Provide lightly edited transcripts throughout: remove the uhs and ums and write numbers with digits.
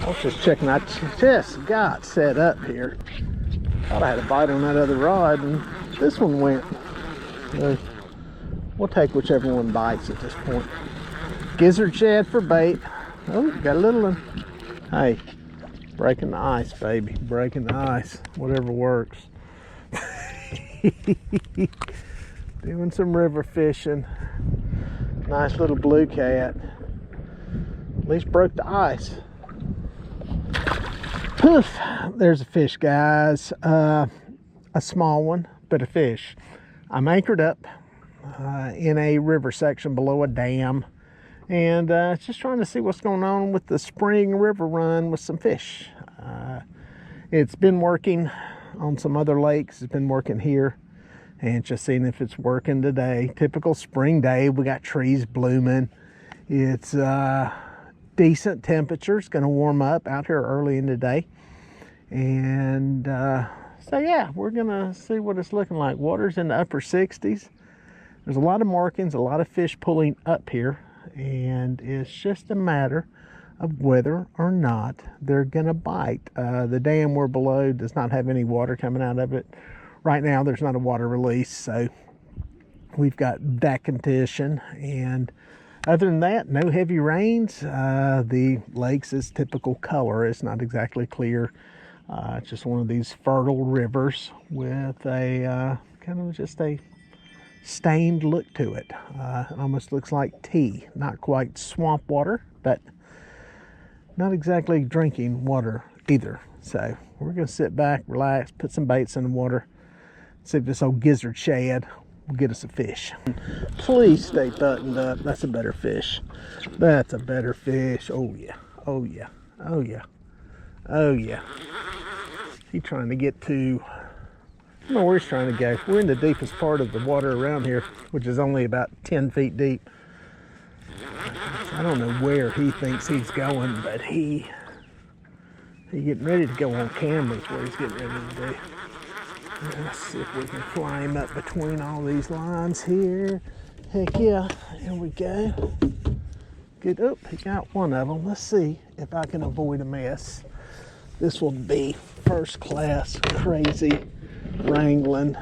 I was just checking. I just got set up here. Thought I had a bite on that other rod, and this one went. We'll take whichever one bites at this point. Gizzard shad for bait. Oh, got a little one. Hey, breaking the ice, baby. Breaking the ice. Whatever works. Doing some river fishing. Nice little blue cat. At least broke the ice. Poof! There's a fish, guys. A small one, but a fish. I'm anchored up in a river section below a dam, and just trying to see what's going on with the spring river run with some fish. It's been working on some other lakes. It's been working here, and just seeing if it's working today. Typical spring day. We got trees blooming. It's decent temperatures. Going to warm up out here early in the day, and so yeah, we're gonna see what it's looking like. Water's in the upper 60s. There's a lot of markings, a lot of fish pulling up here, and it's just a matter of whether or not they're gonna bite. The dam we're below does not have any water coming out of it. Right now there's not a water release, so we've got that condition, and other than that, no heavy rains. The lake's is typical color. It's not exactly clear. It's just one of these fertile rivers with a kind of just a stained look to it. It almost looks like tea. Not quite swamp water, but not exactly drinking water either. So we're going to sit back, relax, put some baits in the water, see if this old gizzard shad will get us a fish. Please stay buttoned up. That's a better fish. That's a better fish. Oh yeah. Oh yeah. Oh yeah. Oh yeah. He's trying to get to, I don't know where he's trying to go. We're in the deepest part of the water around here, which is only about 10 feet deep. I don't know where he thinks he's going, but he's getting ready to go on camera is what he's getting ready to do. Let's see if we can fly him up between all these lines here. Heck yeah, here we go. Good, oh, he got one of them. Let's see if I can avoid a mess. This will be first class, crazy wrangling,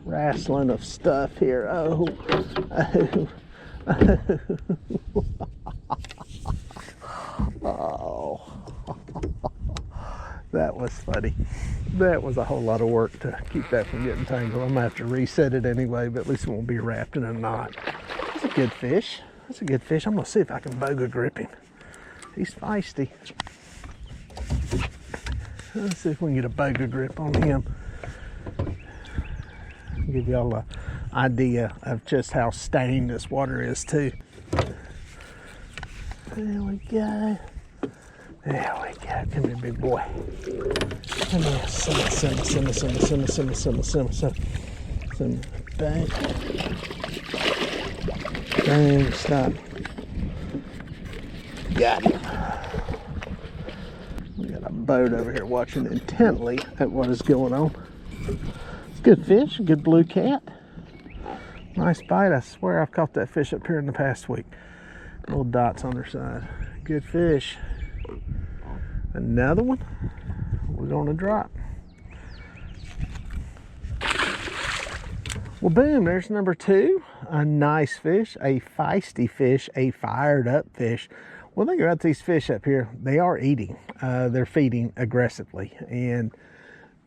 wrestling of stuff here. Oh, oh, oh. Oh. That was funny. That was a whole lot of work to keep that from getting tangled. I'm gonna have to reset it anyway, but at least it won't be wrapped in a knot. That's a good fish. That's a good fish. I'm gonna see if I can boga grip him. He's feisty. Let's see if we can get a boga grip on him. Give y'all an idea of just how stained this water is too. There we go. There we go. Come here, big boy. Come here. Simmer. Bang. Bang. Stop. Got him. We got a boat over here watching intently at what is going on. It's a good fish, a good blue cat. Nice bite. I swear I've caught that fish up here in the past week. Little dots on their side. Good fish. Another one we're going to drop. Well, boom, there's number two. A nice fish, a feisty fish, a fired up fish. One thing about these fish up here, they are eating. They're feeding aggressively, and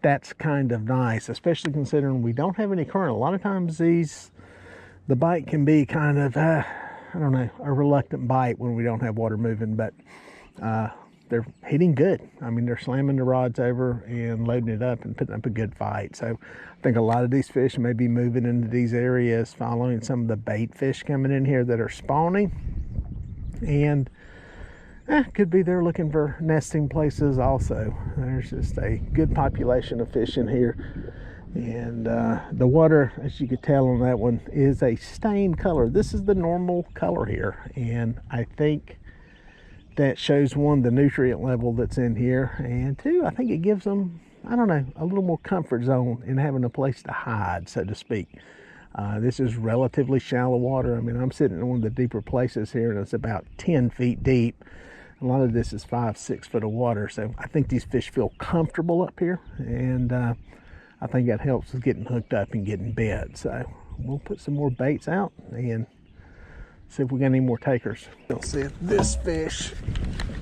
that's kind of nice, especially considering we don't have any current. A lot of times the bite can be kind of, I don't know, a reluctant bite when we don't have water moving, but they're hitting good. I mean, they're slamming the rods over and loading it up and putting up a good fight. So I think a lot of these fish may be moving into these areas following some of the bait fish coming in here that are spawning. And could be they're looking for nesting places also. There's just a good population of fish in here. And the water, as you could tell on that one, is a stained color. This is the normal color here. And I think that shows, one, the nutrient level that's in here, and two, I think it gives them, I don't know, a little more comfort zone in having a place to hide, so to speak. This is relatively shallow water. I mean, I'm sitting in one of the deeper places here, and it's about 10 feet deep. A lot of this is 5-6 foot of water, so I think these fish feel comfortable up here, and I think that helps with getting hooked up and getting bit. So we'll put some more baits out and see if we got any more takers. We'll see if this fish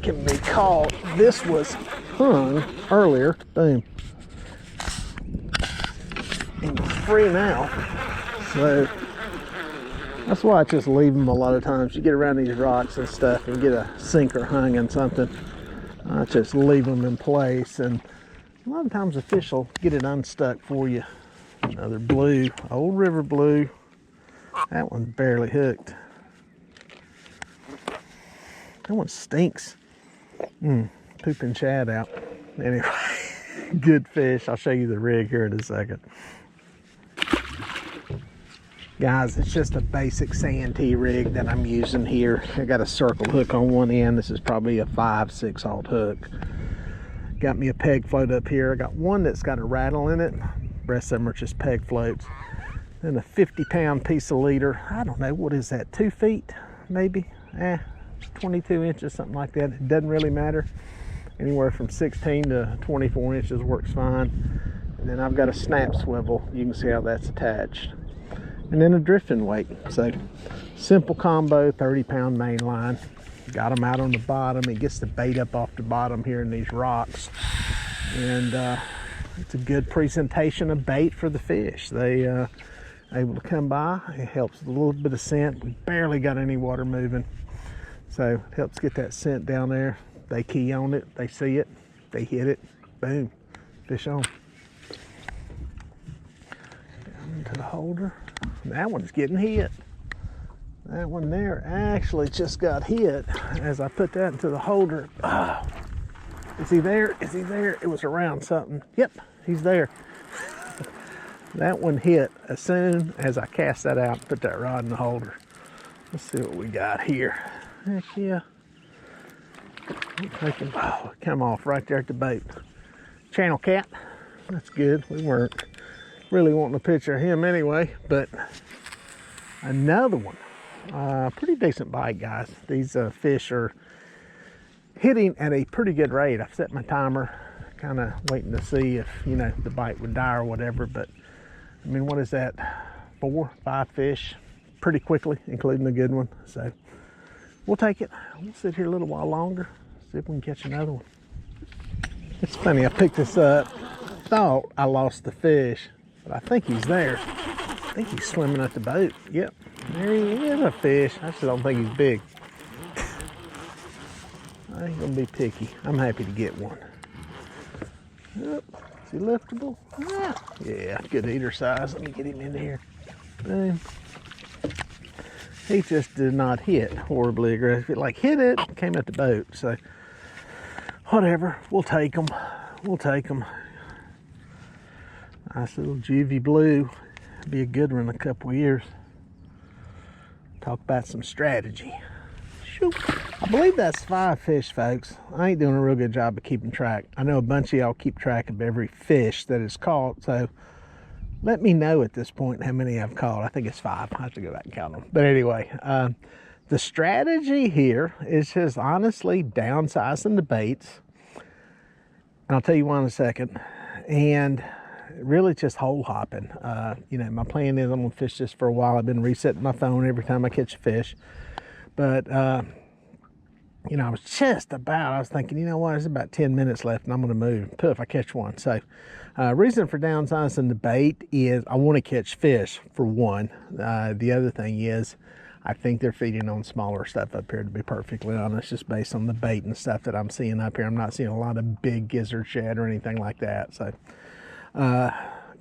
can be caught. This was hung earlier. Boom. And it's free now. So that's why I just leave them a lot of times. You get around these rocks and stuff and get a sinker hung in something. I just leave them in place, and a lot of times the fish will get it unstuck for you. Another blue, old river blue. That one's barely hooked. That one stinks. Pooping shad out. Anyway, good fish. I'll show you the rig here in a second. Guys, it's just a basic sand rig that I'm using here. I got a circle hook on one end. This is probably a 5-6/0 hook. Got me a peg float up here. I got one that's got a rattle in it. The rest of them are just peg floats. Then a 50-pound piece of leader. I don't know, what is that, 2 feet maybe? 22 inches, something like that. It doesn't really matter. Anywhere from 16 to 24 inches works fine. And then I've got a snap swivel. You can see how that's attached. And then a drifting weight. So simple combo, 30-pound main line. Got them out on the bottom. It gets the bait up off the bottom here in these rocks. And it's a good presentation of bait for the fish. They able to come by. It helps with a little bit of scent. We barely got any water moving. So it helps get that scent down there. They key on it, they see it, they hit it, boom, fish on. Down into the holder. That one's getting hit. That one there actually just got hit as I put that into the holder. Oh, is he there? Is he there? It was around something. Yep, he's there. That one hit as soon as I cast that out and put that rod in the holder. Let's see what we got here. Heck yeah. Oh, come off right there at the bait. Channel cat. That's good. We weren't really wanting a picture of him anyway, but another one. Pretty decent bite, guys. These fish are hitting at a pretty good rate. I've set my timer, kind of waiting to see if, you know, the bite would die or whatever, but I mean, what is that? 4, 5 fish pretty quickly, including the good one. So we'll take it. We'll sit here a little while longer, see if we can catch another one. It's funny, I picked this up, thought I lost the fish, but I think he's there. I think he's swimming at the boat. Yep, there he is, a fish. I just don't think he's big. I ain't gonna be picky. I'm happy to get one. Yep. Is he liftable? Yeah, good eater size. Let me get him in here. Boom. He just did not hit horribly aggressive. It like hit it, came at the boat. So whatever, we'll take them. We'll take them. Nice little juvie blue. Be a good one in a couple of years. Talk about some strategy. Shoot. I believe that's 5 fish, folks. I ain't doing a real good job of keeping track. I know a bunch of y'all keep track of every fish that is caught, so let me know at this point how many I've caught. I think it's 5. I have to go back and count them. But anyway, the strategy here is just honestly downsizing the baits. And I'll tell you why in a second. And really just hole hopping. You know, my plan is I'm gonna fish this for a while. I've been resetting my phone every time I catch a fish. But, you know, I was thinking, you know what, there's about 10 minutes left and I'm gonna move. Poof, I catch one. So, reason for downsizing the bait is I wanna catch fish, for one. The other thing is, I think they're feeding on smaller stuff up here, to be perfectly honest, just based on the bait and stuff that I'm seeing up here. I'm not seeing a lot of big gizzard shad or anything like that. So,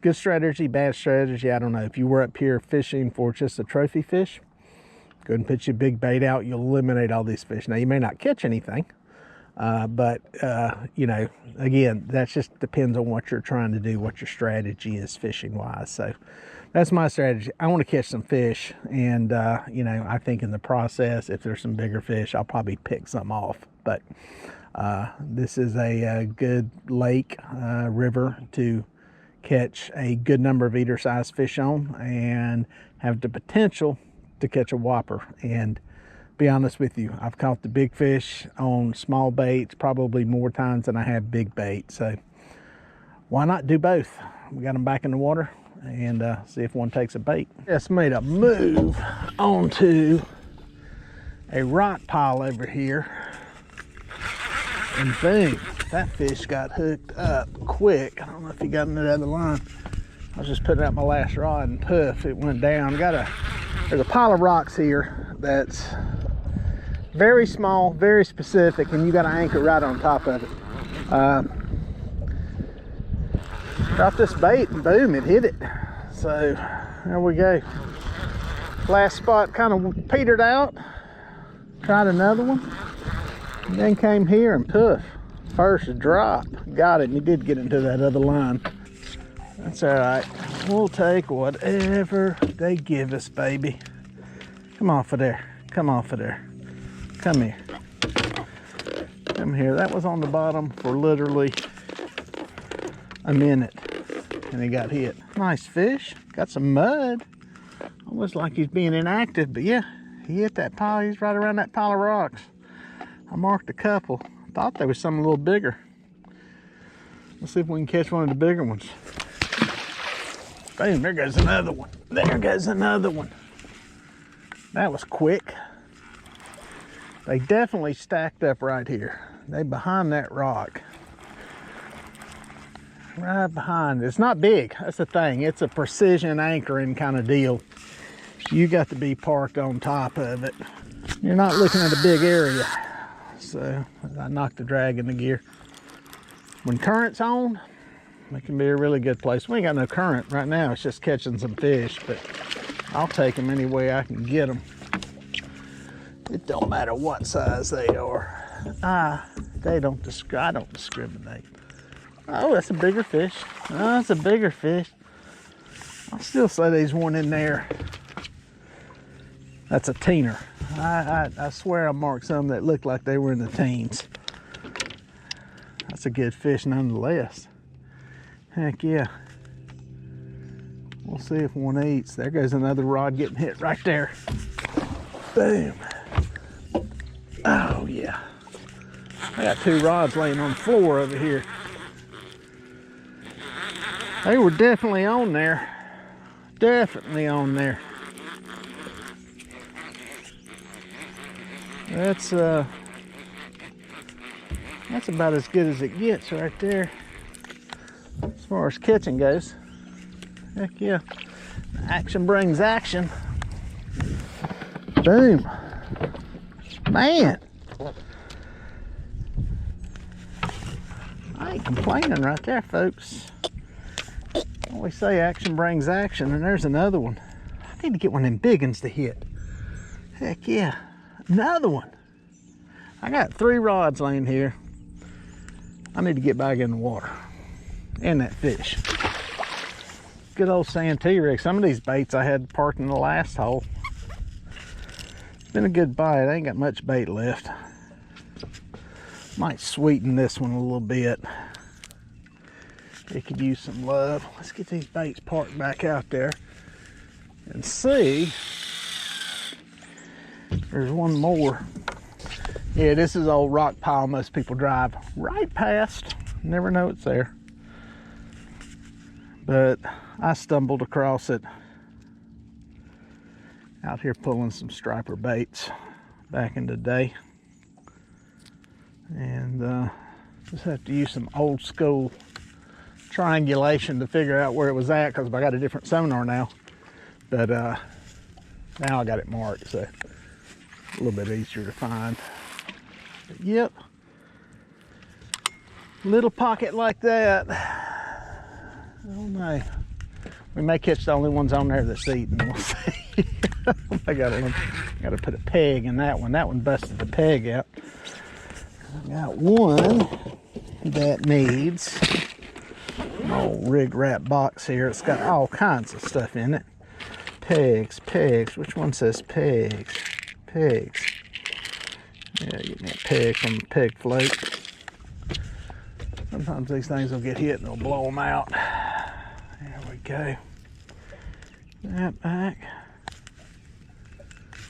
good strategy, bad strategy, I don't know. If you were up here fishing for just a trophy fish, go ahead and put your big bait out. You'll eliminate all these fish. Now, you may not catch anything, but, you know, again, that just depends on what you're trying to do, what your strategy is fishing-wise. So that's my strategy. I want to catch some fish, and, you know, I think in the process, if there's some bigger fish, I'll probably pick some off. But this is a good lake, river to catch a good number of eater-sized fish on and have the potential to catch a whopper. And Be honest with you, I've caught the big fish on small baits probably more times than I have big bait. So why not do both? We got them back in the water and see if one takes a bait. Just made a move onto a rock pile over here. And boom, that fish got hooked up quick. I don't know if he got into the other line. I was just putting out my last rod and poof, it went down. There's a pile of rocks here that's very small, very specific, and you got to anchor right on top of it. Dropped this bait and boom, it hit it. So there we go. Last spot kind of petered out. Tried another one. And then came here and poof, first drop. Got it, and he did get into that other line. That's all right. We'll take whatever they give us, baby. Come off of there. Come off of there. Come here. Come here. That was on the bottom for literally a minute, and he got hit. Nice fish. Got some mud. Almost like he's being inactive, but yeah, he hit that pile. He's right around that pile of rocks. I marked a couple. Thought there was something a little bigger. Let's see if we can catch one of the bigger ones. Boom, there goes another one. There goes another one. That was quick. They definitely stacked up right here. They behind that rock. Right behind. It's not big, that's the thing. It's a precision anchoring kind of deal. You got to be parked on top of it. You're not looking at a big area. So I knocked the drag in the gear. When current's on, it can be a really good place. We ain't got no current right now. It's just catching some fish, but I'll take them any way I can get them. It don't matter what size they are. I don't discriminate. Oh, that's a bigger fish. Oh, that's a bigger fish. I'll still say there's one in there. That's a teener. I swear I marked some that looked like they were in the teens. That's a good fish nonetheless. Heck yeah. We'll see if one eats. There goes another rod getting hit right there. Boom. Oh yeah. I got two rods laying on the floor over here. They were definitely on there. Definitely on there. That's about as good as it gets right there as far as catching goes. Heck yeah. Action brings action. Boom. Man. I ain't complaining right there, folks. Always say action brings action, and there's another one. I need to get one of them big ones to hit. Heck yeah. Another one. I got 3 rods laying here. I need to get back in the water. And that fish. Good old sand T-Rex. Some of these baits I had parked in the last hole. It's been a good bite. I ain't got much bait left. Might sweeten this one a little bit. It could use some love. Let's get these baits parked back out there and see. There's one more. Yeah, this is old rock pile most people drive right past. Never know it's there. But I stumbled across it out here pulling some striper baits back in the day. And just have to use some old school triangulation to figure out where it was at, because I got a different sonar now. But now I got it marked, so a little bit easier to find. But yep, little pocket like that. Oh no, we may catch the only ones on there that's eating. We'll see. I gotta put a peg in that one. That one busted the peg out. I got one that needs an old rig wrap box here. It's got all kinds of stuff in it. Pegs, pegs. Which one says pegs? Pegs. Yeah, get me a peg from the peg float. Sometimes these things will get hit and they'll blow them out. There we go. That back.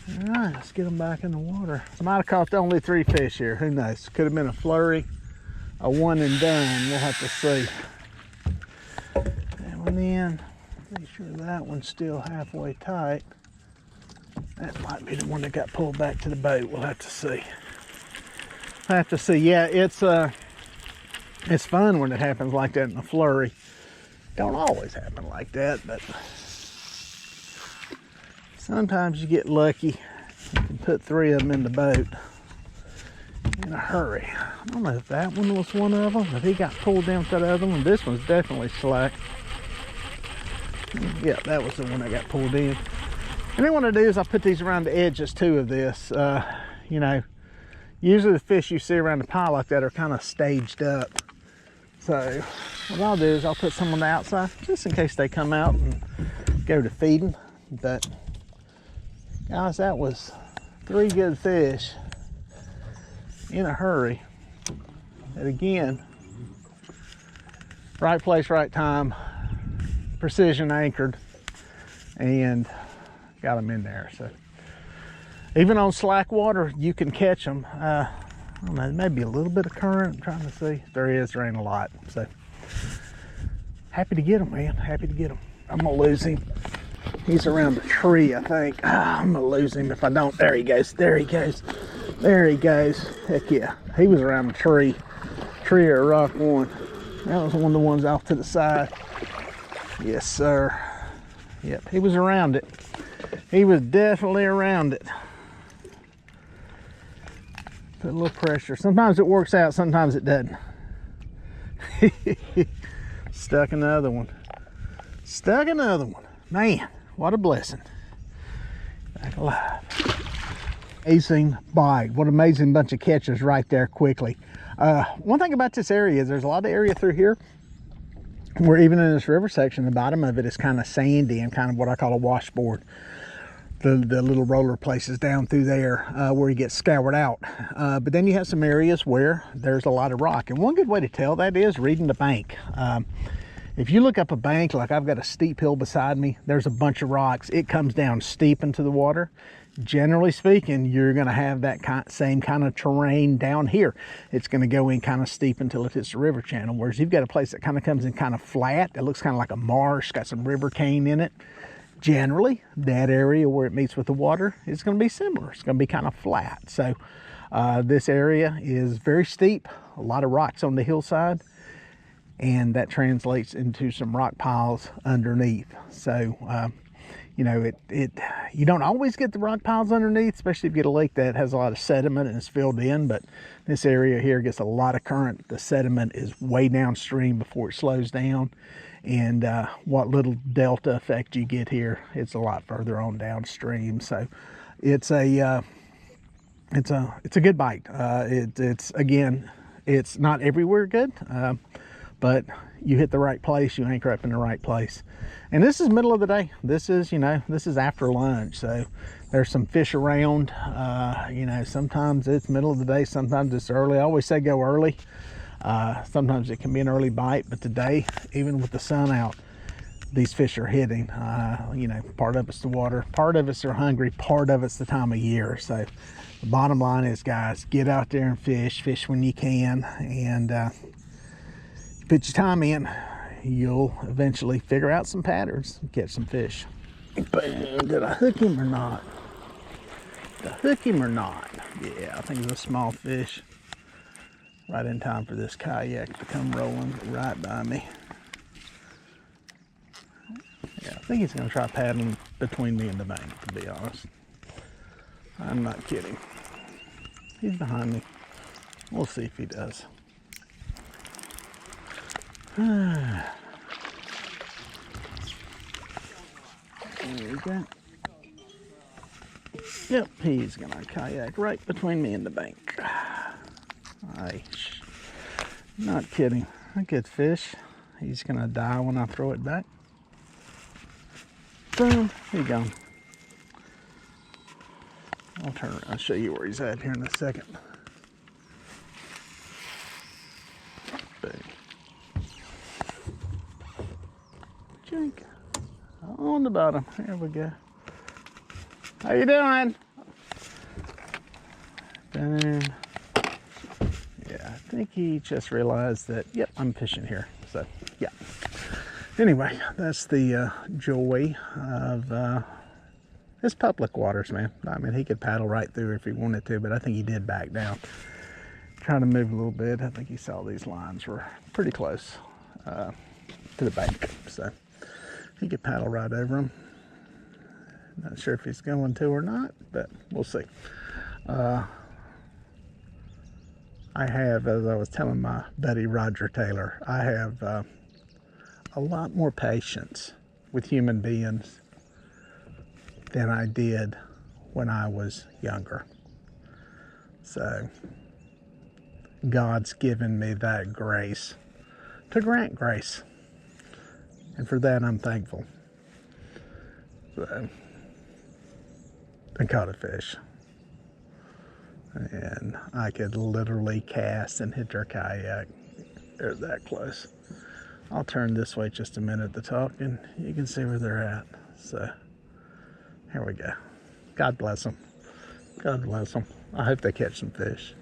All right, let's get them back in the water. Might have caught only 3 fish here. Who knows? Could have been a flurry, a one and done. We'll have to see. That one in. Make sure that one's still halfway tight. That might be the one that got pulled back to the boat. We'll have to see. I have to see. Yeah, it's fun when it happens like that in a flurry. Don't always happen like that, but sometimes you get lucky. You can put 3 of them in the boat in a hurry. I don't know if that one was one of them, but he got pulled down to that other one. This one's definitely slack. Yeah, that was the one that got pulled in. And then what I do is I put these around the edges too of this. You know, usually the fish you see around the pile like that are kind of staged up. So what I'll do is I'll put some on the outside just in case they come out and go to feeding. But guys, that was 3 good fish in a hurry. And again, right place, right time, precision anchored, and got them in there. So even on slack water, you can catch them. I don't know, maybe a little bit of current. I'm trying to see. There ain't a lot. So happy to get them, man. Happy to get them. I'm gonna lose him. He's around the tree, I think. I'm gonna lose him if I don't. There he goes. There he goes. There he goes. Heck yeah. He was around the tree. Tree or rock one. That was one of the ones off to the side. Yes, sir. Yep, he was around it. He was definitely around it. Put a little pressure. Sometimes it works out, sometimes it doesn't. Stuck another one. Stuck another one. Man, what a blessing. Back alive. Amazing bite. What an amazing bunch of catches right there quickly. One thing about this area is there's a lot of area through here where even in this river section, the bottom of it is kind of sandy and kind of what I call a washboard. The little roller places down through there where you get scoured out. But then you have some areas where there's a lot of rock. And one good way to tell that is reading the bank. If you look up a bank, like I've got a steep hill beside me, there's a bunch of rocks. It comes down steep into the water. Generally speaking, you're going to have that same kind of terrain down here. It's going to go in kind of steep until it hits the river channel. Whereas you've got a place that kind of comes in kind of flat. That looks kind of like a marsh, got some river cane in it. Generally, that area where it meets with the water is going to be similar. It's going to be kind of flat. So this area is very steep, a lot of rocks on the hillside, and that translates into some rock piles underneath. So you know, you don't always get the rock piles underneath, especially if you get a lake that has a lot of sediment and is filled in, but this area here gets a lot of current. The sediment is way downstream before it slows down, and what little delta effect you get here, it's a lot further on downstream. So it's a good bite. It's again, it's not everywhere good, but you hit the right place, you anchor up in the right place. And this is middle of the day. This is, you know, this is after lunch. So there's some fish around. You know, sometimes it's middle of the day, sometimes it's early. I always say go early. Sometimes it can be an early bite, but today, even with the sun out, these fish are hitting. You know, part of it's the water, part of it's they're hungry, part of it's the time of year. So the bottom line is, guys, get out there and fish when you can, and put your time in. You'll eventually figure out some patterns and catch some fish. Bam, did I hook him or not? Did I hook him or not? Yeah, I think it's a small fish. Right in time for this kayak to come rolling right by me. Yeah, I think he's gonna try paddling between me and the bank, to be honest. I'm not kidding. He's behind me. We'll see if he does. There we go. Yep, he's gonna kayak right between me and the bank. Not kidding. A good fish. He's gonna die when I throw it back. Boom, here you go. I'll turn around and show you where he's at here in a second. Boom. Jink. On the bottom. There we go. How you doing? Boom. Yeah, I think he just realized that, yep, I'm fishing here. So, yeah. Anyway, that's the joy of it's public waters, man. I mean, he could paddle right through if he wanted to, but I think he did back down. Trying to move a little bit. I think he saw these lines were pretty close to the bank, so he could paddle right over them. Not sure if he's going to or not, but we'll see. I have, as I was telling my buddy Roger Taylor, I have a lot more patience with human beings than I did when I was younger. So God's given me that grace to grant grace, and for that I'm thankful. So I caught a fish, and I could literally cast and hit their kayak. They're that close. I'll turn this way just a minute to talk, and you can see where they're at. So here we go. God bless them. God bless them. I hope they catch some fish.